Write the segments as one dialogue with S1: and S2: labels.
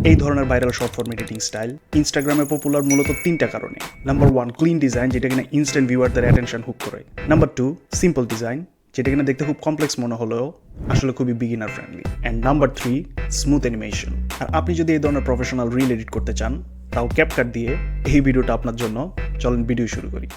S1: এই ধরনের viral short form editing style ইনস্টাগ্রামে পপুলার মূলত 3টা কারণে। নাম্বার 1, ক্লিন ডিজাইন, যেটা কিনা ইনস্ট্যান্ট ভিউয়ারদের অ্যাটেনশন হুক করে। নাম্বার 2, সিম্পল ডিজাইন, যেটা কিনা দেখতে খুব কমপ্লেক্স মনে হলেও আসলে খুবই beginner friendly. And number 3, smooth animation. আর আপনি যদি এই ধরনের প্রফেশনাল রিল এডিট করতে চান, তাও ক্যাপকাট দিয়ে, এই ভিডিওটা আপনার জন্য। চলেন ভিডিও শুরু করি।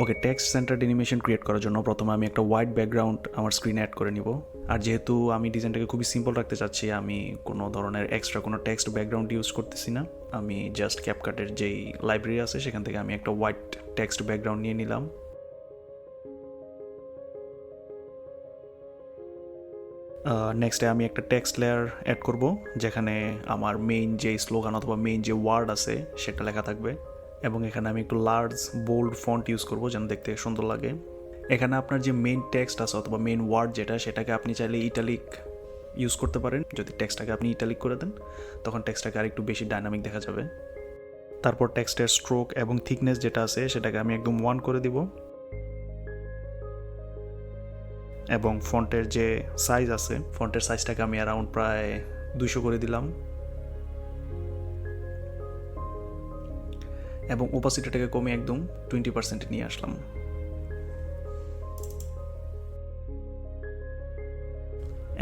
S1: ওকে, টেক্সট সেন্টার্ড অ্যানিমেশন ক্রিয়েট করার জন্য প্রথমে আমি একটা হোয়াইট ব্যাকগ্রাউন্ড আমার স্ক্রিনে অ্যাড করে নিব। আর যেহেতু আমি ডিজাইনটাকে খুবই সিম্পল রাখতে চাচ্ছি, আমি কোনো ধরনের এক্সট্রা কোনো টেক্সট ব্যাকগ্রাউন্ড ইউজ করতেছি না। আমি জাস্ট ক্যাপকাটের যেই লাইব্রেরি আছে সেখান থেকে আমি একটা হোয়াইট টেক্সট ব্যাকগ্রাউন্ড নিয়ে নিলাম। নেক্সটে আমি একটা টেক্সট লেয়ার অ্যাড করব, যেখানে আমার মেইন যে স্লোগান অথবা মেইন যে ওয়ার্ড আছে সেটা লেখা থাকবে। এবং এখানে আমি একটু লার্জ বোল্ড ফন্ট ইউজ করব যেন দেখতে সুন্দর লাগে। এখানে আপনার যে মেইন টেক্সট আছে অথবা মেইন ওয়ার্ড যেটা, সেটাকে আপনি চাইলে ইটালিক ইউজ করতে পারেন। যদি টেক্সটটাকে আপনি ইটালিক করে দেন, তখন টেক্সটটাকে আর একটু বেশি ডাইনামিক দেখা যাবে। তারপর টেক্সটের স্ট্রোক এবং থিকনেস যেটা আছে সেটাকে আমি একদম 1 করে দিব। এবং ফন্টের যে সাইজ আছে, ফন্টের সাইজটাকে আমি অ্যারাউন্ড প্রায় 200 করে দিলাম। এবং ওপাসিটিটাকে কমে একদম 20% নিয়ে আসলাম।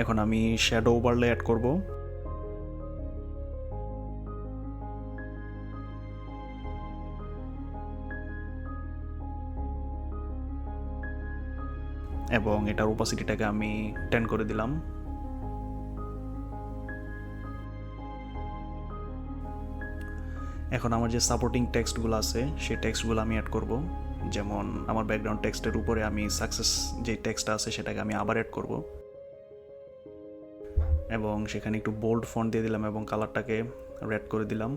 S1: এখন আমি শ্যাডো ওভারলে অ্যাড করব। এবং এটার ওপাসিটিটাকে আমি 10 করে দিলাম। এখন আমার যে সাপোর্টিং টেক্সটগুলো আছে সেই টেক্সটগুলো আমি অ্যাড করব। যেমন আমার ব্যাকগ্রাউন্ড টেক্সটের উপরে আমি সাকসেস যে টেক্সটটা আছে সেটাকে আমি আবার অ্যাড করব। এবং সেখানে একটু বোল্ড ফন্ট দিয়ে দিলাম এবং কালারটাকে রেড করে দিলাম।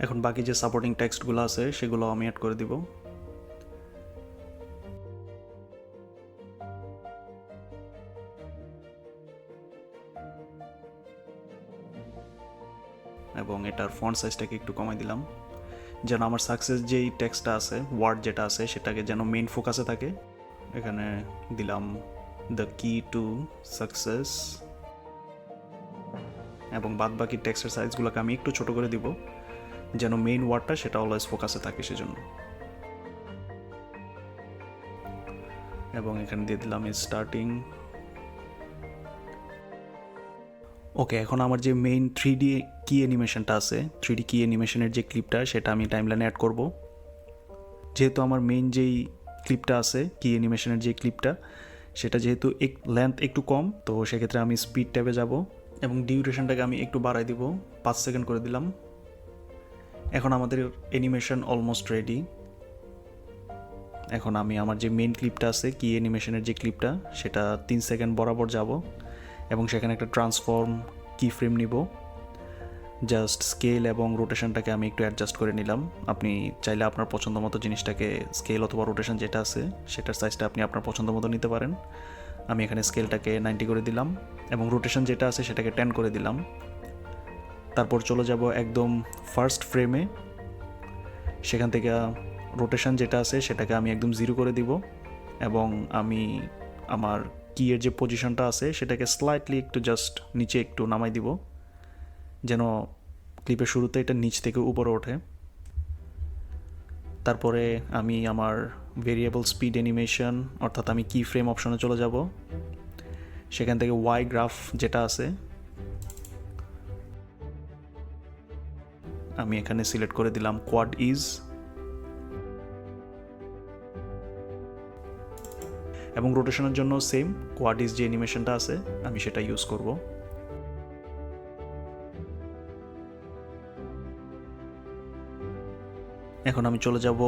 S1: এখন বাকি যে সাপোর্টিং টেক্সটগুলো আছে সেগুলো আমি অ্যাড করে দিব। এবং এটার ফন্ট সাইজটাকে একটু কমাই দিলাম, যেন আমার সাকসেস যেই টেক্সটটা আছে, ওয়ার্ড যেটা আছে, সেটাকে যেন মেইন ফোকাসে থাকে। এখানে দিলাম দ্য কি টু সাকসেস। এবং বাদ বাকি টেক্সটের সাইজগুলোকে আমি একটু ছোট করে দিব, যেন মেইন ওয়ার্ডটা সেটা অলওয়েজ ফোকাসে থাকে সেজন্য। এবং এখানে দিয়ে দিলাম স্টার্টিং। ওকে, এখন আমার যে মেইন 3D কি অ্যানিমেশনটা আছে, 3D কি অ্যানিমেশনের যে ক্লিপটা, সেটা আমি টাইমলাইনে অ্যাড করব। যেহেতু আমার মেইন যেই ক্লিপটা আছে, কি অ্যানিমেশনের যে ক্লিপটা, সেটা যেহেতু লেন্থ একটু কম, তো সেক্ষেত্রে আমি স্পিড ট্যাবে যাব এবং ডিউরেশনটাকে আমি একটু বাড়াই দিব, 5 সেকেন্ড করে দিলাম। এখন আমাদের অ্যানিমেশন অলমোস্ট রেডি। এখন আমি আমার যে মেইন ক্লিপটা আছে, কি অ্যানিমেশনের যে ক্লিপটা, সেটা 3 সেকেন্ড বরাবর যাব এবং সেখানে একটা ট্রান্সফর্ম কি ফ্রেম নিব। জাস্ট স্কেল এবং রোটেশনটাকে আমি একটু অ্যাডজাস্ট করে নিলাম। আপনি চাইলে আপনার পছন্দ মতো জিনিসটাকে স্কেল অথবা রোটেশন যেটা আছে সেটার সাইজটা আপনি আপনার পছন্দ মতো নিতে পারেন। আমি এখানে স্কেলটাকে 90 করে দিলাম এবং রোটেশন যেটা আছে সেটাকে 10 করে দিলাম। তারপর চলে যাব একদম ফার্স্ট ফ্রেমে। সেখান থেকে রোটেশন যেটা আছে সেটাকে আমি একদম 0 করে দিব এবং আমি আমার কিয়ের যে পজিশনটা আছে সেটাকে স্লাইটলি একটু জাস্ট নিচে একটু নামাই দিব, যেন ক্লিপের শুরুতে এটা নিচ থেকে উপরে ওঠে। তারপরে আমি আমার ভেরিয়েবল স্পিড অ্যানিমেশন, অর্থাৎ আমি কি ফ্রেম অপশনে চলে যাব। সেখান থেকে ওয়াই গ্রাফ যেটা আছে আমি এখানে সিলেক্ট করে দিলাম কোয়াড ইজ। এবং রোটেশনের জন্য সেম কোয়াড ইজ যে অ্যানিমেশনটা আছে আমি সেটা ইউজ করব। এখন আমি চলে যাব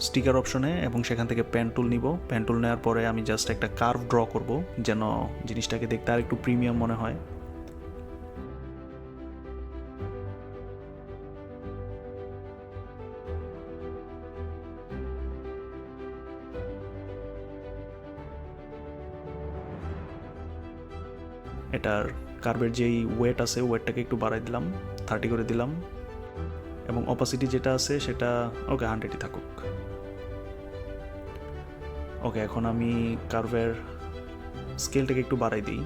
S1: স্টিকার অপশনে এবং সেখান থেকে পেন টুল নিব। পেন টুল নেওয়ার পরে আমি জাস্ট একটা কার্ভ ড্র করব যেন জিনিসটাকে দেখতে আর একটু প্রিমিয়াম মনে হয়। এটার কার্ভের যেই ওয়েট আছে ওয়েটটাকে একটু বাড়াই দিলাম, 30 করে দিলাম, এবং অপাসিটি যেটা আছে সেটা ওকে 100ই থাকুক। ওকে, এখন আমি কার্ভের স্কেলটাকে একটু বাড়াই দিই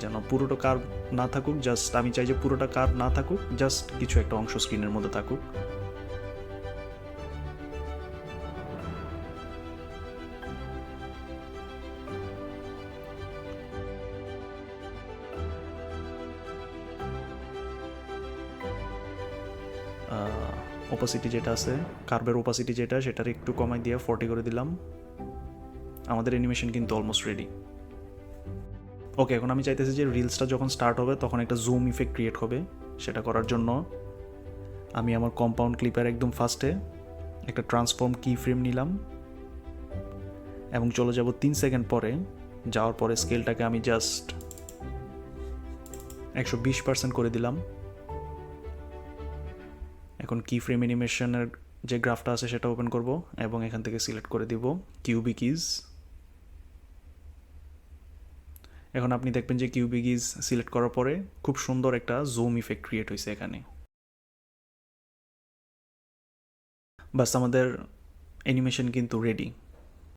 S1: যেন পুরোটা কার্ভ না থাকুক, জাস্ট আমি চাই যে পুরোটা কার্ভ না থাকুক, জাস্ট কিছু একটা অংশ স্ক্রিনের মধ্যে থাকুক। ওপাসিটি যেটা আছে, কার্ভের ওপাসিটি যেটা, সেটার একটু কমাই দিয়ে 40 করে দিলাম। আমাদের অ্যানিমেশন কিন্তু অলমোস্ট রেডি। ওকে, এখন আমি চাইতেছি যে রিলসটা যখন স্টার্ট হবে তখন একটা জুম ইফেক্ট ক্রিয়েট হবে। সেটা করার জন্য আমি আমার কম্পাউন্ড ক্লিপের একদম ফার্স্টে একটা ট্রান্সফর্ম কি ফ্রেম নিলাম এবং চলে যাব 3 সেকেন্ড পরে। যাওয়ার পরে স্কেলটাকে আমি জাস্ট 120% করে দিলাম। এখন কি ফ্রেম অ্যানিমেশনের যে গ্রাফটা আছে সেটা ওপেন করব এবং এখান থেকে সিলেক্ট করে দিব কিউবিক ইজ। এখন আপনি দেখবেন যে কিউবিক ইজ সিলেক্ট করার পরে খুব সুন্দর একটা জুম ইফেক্ট ক্রিয়েট হয়েছে এখানে। বাস, আমাদের অ্যানিমেশন কিন্তু রেডি।